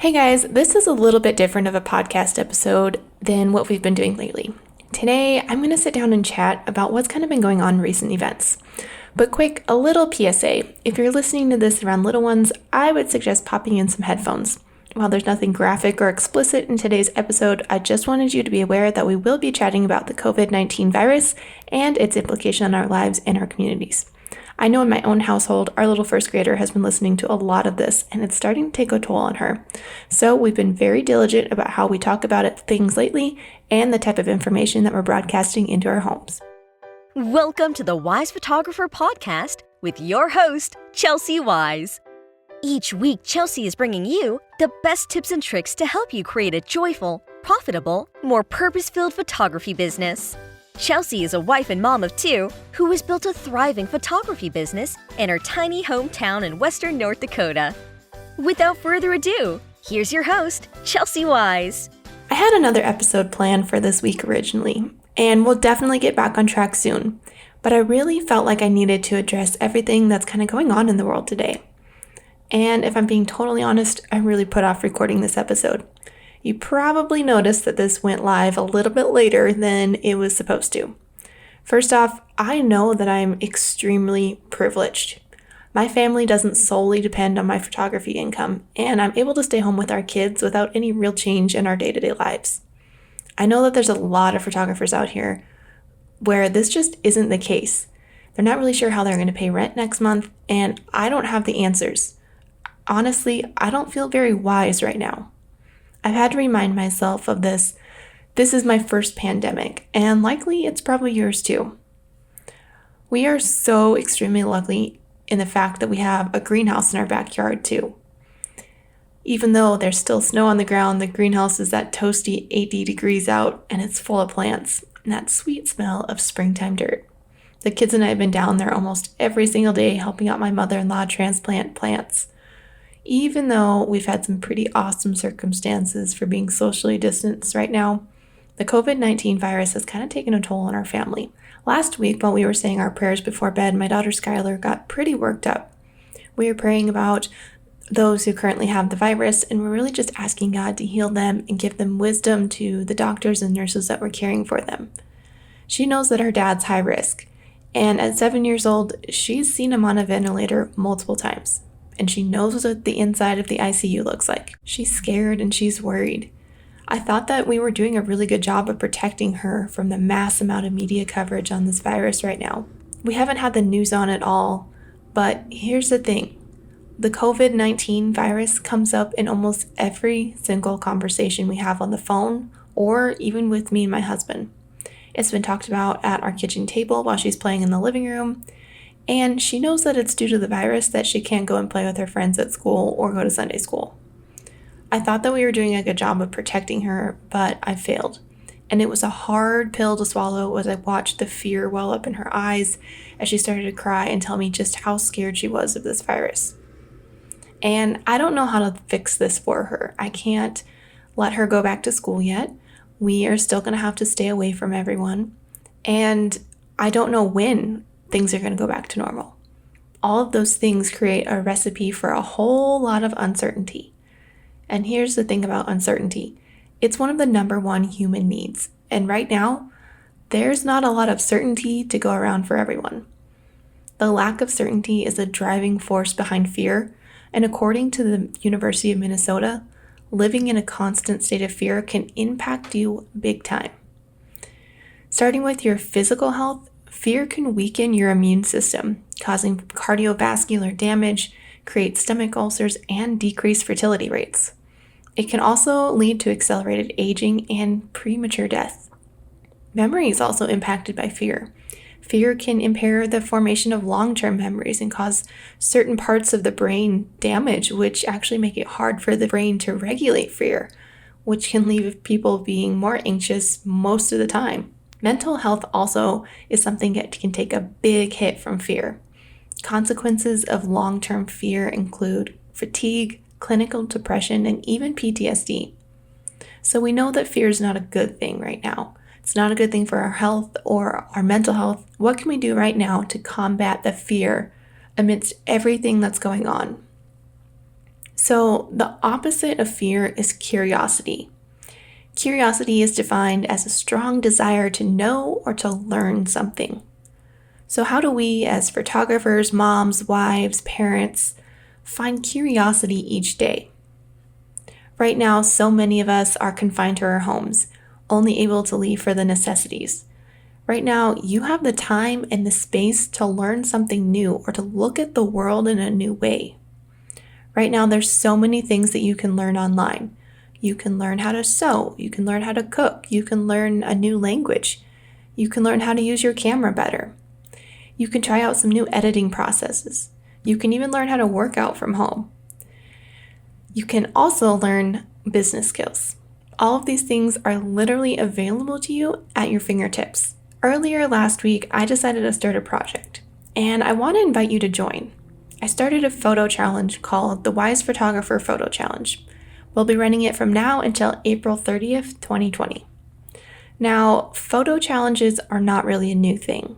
Hey guys, this is a little bit different of a podcast episode than what we've been doing lately. Today, I'm going to sit down and chat about what's kind of been going on in recent events. But quick, a little PSA. If you're listening to this around little ones, I would suggest popping in some headphones. While there's nothing graphic or explicit in today's episode, I just wanted you to be aware that we will be chatting about the COVID-19 virus and its implication on our lives and our communities. I know in my own household, our little first grader has been listening to a lot of this, and it's starting to take a toll on her. So we've been very diligent about how we talk about things lately and the type of information that we're broadcasting into our homes. Welcome to the Wise Photographer Podcast with your host, Chelsea Wise. Each week, Chelsea is bringing you the best tips and tricks to help you create a joyful, profitable, more purpose-filled photography business. Chelsea is a wife and mom of two who has built a thriving photography business in her tiny hometown in western North Dakota. Without further ado, here's your host, Chelsea Wise. I had another episode planned for this week originally, and we'll definitely get back on track soon, but I really felt like I needed to address everything that's kind of going on in the world today. And if I'm being totally honest, I really put off recording this episode. You probably noticed that this went live a little bit later than it was supposed to. First off, I know that I'm extremely privileged. My family doesn't solely depend on my photography income, and I'm able to stay home with our kids without any real change in our day-to-day lives. I know that there's a lot of photographers out here where this just isn't the case. They're not really sure how they're going to pay rent next month, and I don't have the answers. Honestly, I don't feel very wise right now. I've had to remind myself of this. This is my first pandemic, and likely it's probably yours too. We are so extremely lucky in the fact that we have a greenhouse in our backyard too. Even though there's still snow on the ground, the greenhouse is that toasty 80 degrees out, and it's full of plants and that sweet smell of springtime dirt. The kids and I have been down there almost every single day helping out my mother-in-law transplant plants. Even though we've had some pretty awesome circumstances for being socially distanced right now, the COVID-19 virus has kind of taken a toll on our family. Last week, while we were saying our prayers before bed, my daughter Skylar got pretty worked up. We were praying about those who currently have the virus, and we're really just asking God to heal them and give them wisdom to the doctors and nurses that were caring for them. She knows that her dad's high risk, and at 7 years old, she's seen him on a ventilator multiple times. And she knows what the inside of the ICU looks like. She's scared and she's worried. I thought that we were doing a really good job of protecting her from the mass amount of media coverage on this virus right now. We haven't had the news on it all, but here's the thing. The COVID-19 virus comes up in almost every single conversation we have on the phone or even with me and my husband. It's been talked about at our kitchen table while she's playing in the living room. And she knows that it's due to the virus that she can't go and play with her friends at school or go to Sunday school. I thought that we were doing a good job of protecting her, but I failed. And it was a hard pill to swallow as I watched the fear well up in her eyes as she started to cry and tell me just how scared she was of this virus. And I don't know how to fix this for her. I can't let her go back to school yet. We are still going to have to stay away from everyone. And I don't know when things are going to go back to normal. All of those things create a recipe for a whole lot of uncertainty. And here's the thing about uncertainty. It's one of the number one human needs. And right now, there's not a lot of certainty to go around for everyone. The lack of certainty is a driving force behind fear. And according to the University of Minnesota, living in a constant state of fear can impact you big time. Starting with your physical health, fear can weaken your immune system, causing cardiovascular damage, create stomach ulcers, and decrease fertility rates. It can also lead to accelerated aging and premature death. Memory is also impacted by fear. Fear can impair the formation of long-term memories and cause certain parts of the brain damage, which actually make it hard for the brain to regulate fear, which can leave people being more anxious most of the time. Mental health also is something that can take a big hit from fear. Consequences of long-term fear include fatigue, clinical depression, and even PTSD. So we know that fear is not a good thing right now. It's not a good thing for our health or our mental health. What can we do right now to combat the fear amidst everything that's going on? So the opposite of fear is curiosity. Curiosity is defined as a strong desire to know or to learn something. So how do we, as photographers, moms, wives, parents, find curiosity each day? Right now, so many of us are confined to our homes, only able to leave for the necessities. Right now, you have the time and the space to learn something new or to look at the world in a new way. Right now, there's so many things that you can learn online. You can learn how to sew, you can learn how to cook, you can learn a new language, you can learn how to use your camera better. You can try out some new editing processes. You can even learn how to work out from home. You can also learn business skills. All of these things are literally available to you at your fingertips. Earlier last week, I decided to start a project, and I want to invite you to join. I started a photo challenge called the Wise Photographer Photo Challenge. We'll be running it from now until April 30th, 2020. Now, photo challenges are not really a new thing,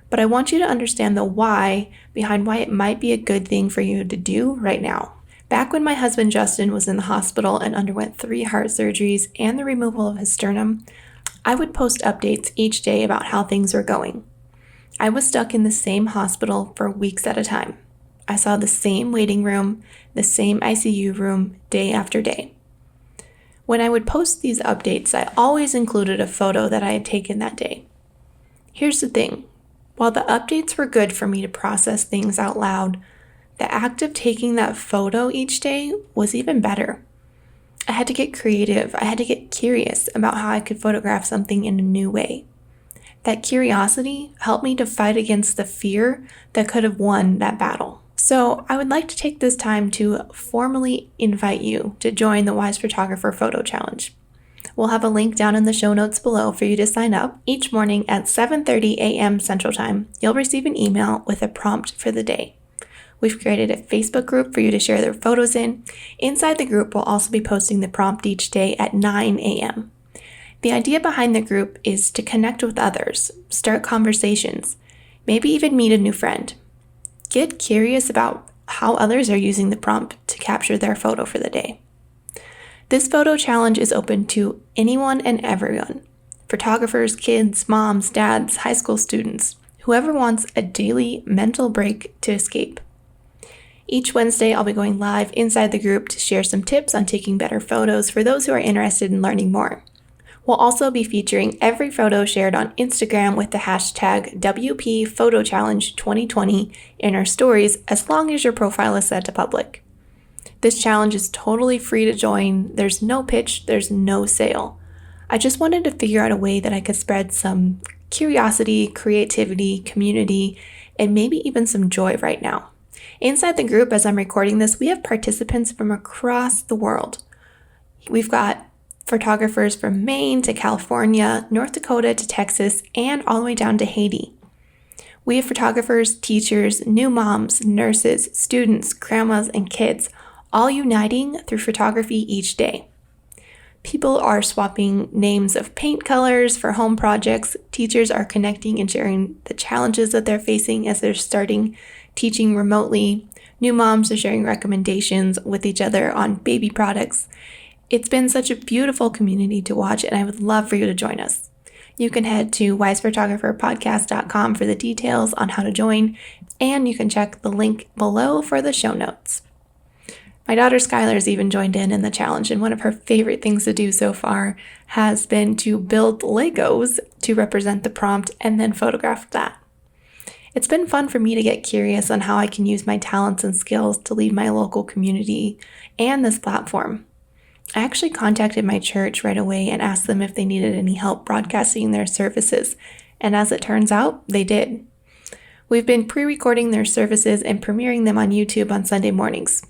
but I want you to understand the why behind why it might be a good thing for you to do right now. Back when my husband Justin was in the hospital and underwent 3 heart surgeries and the removal of his sternum, I would post updates each day about how things were going. I was stuck in the same hospital for weeks at a time. I saw the same waiting room, the same ICU room day after day. When I would post these updates, I always included a photo that I had taken that day. Here's the thing. While the updates were good for me to process things out loud, the act of taking that photo each day was even better. I had to get creative. I had to get curious about how I could photograph something in a new way. That curiosity helped me to fight against the fear that could have won that battle. So I would like to take this time to formally invite you to join the Wise Photographer Photo Challenge. We'll have a link down in the show notes below for you to sign up. Each morning at 7:30 a.m. Central Time, you'll receive an email with a prompt for the day. We've created a Facebook group for you to share their photos in. Inside the group, we'll also be posting the prompt each day at 9 a.m. The idea behind the group is to connect with others, start conversations, maybe even meet a new friend. Get curious about how others are using the prompt to capture their photo for the day. This photo challenge is open to anyone and everyone. Photographers, kids, moms, dads, high school students, whoever wants a daily mental break to escape. Each Wednesday, I'll be going live inside the group to share some tips on taking better photos for those who are interested in learning more. We'll also be featuring every photo shared on Instagram with the hashtag WPPhotoChallenge2020 in our stories as long as your profile is set to public. This challenge is totally free to join. There's no pitch, there's no sale. I just wanted to figure out a way that I could spread some curiosity, creativity, community, and maybe even some joy right now. Inside the group, as I'm recording this, we have participants from across the world. We've got photographers from Maine to California, North Dakota to Texas, and all the way down to Haiti. We have photographers, teachers, new moms, nurses, students, grandmas, and kids, all uniting through photography each day. People are swapping names of paint colors for home projects. Teachers are connecting and sharing the challenges that they're facing as they're starting teaching remotely. New moms are sharing recommendations with each other on baby products. It's been such a beautiful community to watch, and I would love for you to join us. You can head to wisephotographerpodcast.com for the details on how to join, and you can check the link below for the show notes. My daughter Skylar's even joined in the challenge, and one of her favorite things to do so far has been to build Legos to represent the prompt and then photograph that. It's been fun for me to get curious on how I can use my talents and skills to lead my local community and this platform. I actually contacted my church right away and asked them if they needed any help broadcasting their services, and as it turns out, they did. We've been pre-recording their services and premiering them on YouTube on Sunday mornings.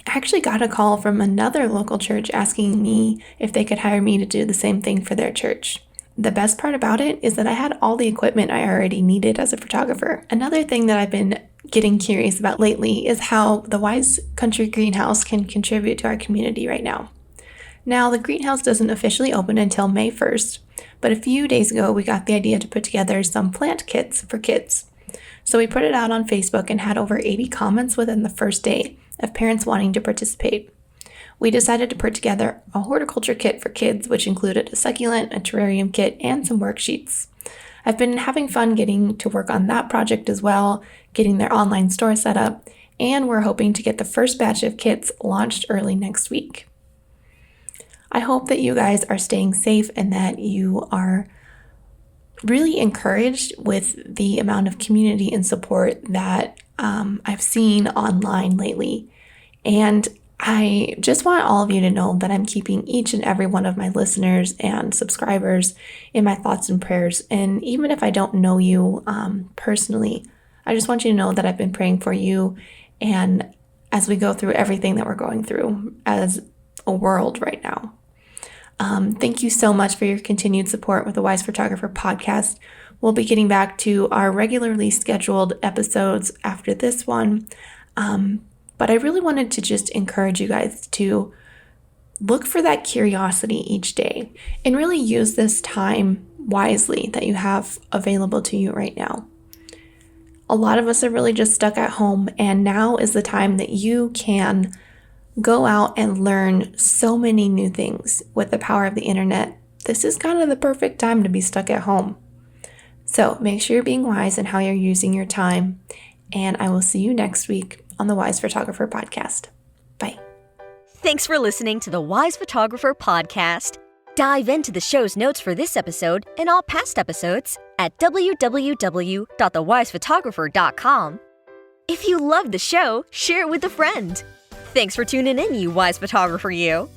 I actually got a call from another local church asking me if they could hire me to do the same thing for their church. The best part about it is that I had all the equipment I already needed as a photographer. Another thing that I've been getting curious about lately is how the Wise Country Greenhouse can contribute to our community right now. Now, the greenhouse doesn't officially open until May 1st, but a few days ago we got the idea to put together some plant kits for kids. So we put it out on Facebook and had over 80 comments within the first day, of parents wanting to participate. We decided to put together a horticulture kit for kids, which included a succulent, a terrarium kit, and some worksheets. I've been having fun getting to work on that project as well, getting their online store set up, and we're hoping to get the first batch of kits launched early next week. I hope that you guys are staying safe and that you are really encouraged with the amount of community and support that I've seen online lately. And I just want all of you to know that I'm keeping each and every one of my listeners and subscribers in my thoughts and prayers. And even if I don't know you personally, I just want you to know that I've been praying for you. And as we go through everything that we're going through as a world right now. Thank you so much for your continued support with the Wise Photographer podcast. We'll be getting back to our regularly scheduled episodes after this one. But I really wanted to just encourage you guys to look for that curiosity each day and really use this time wisely that you have available to you right now. A lot of us are really just stuck at home, and now is the time that you can go out and learn so many new things with the power of the internet. This is kind of the perfect time to be stuck at home. So make sure you're being wise in how you're using your time, and I will see you next week on the Wise Photographer podcast. Bye. Thanks for listening to the Wise Photographer podcast. Dive into the show's notes for this episode and all past episodes at www.thewisephotographer.com. If you loved the show, share it with a friend. Thanks for tuning in, you Wise Photographer, you.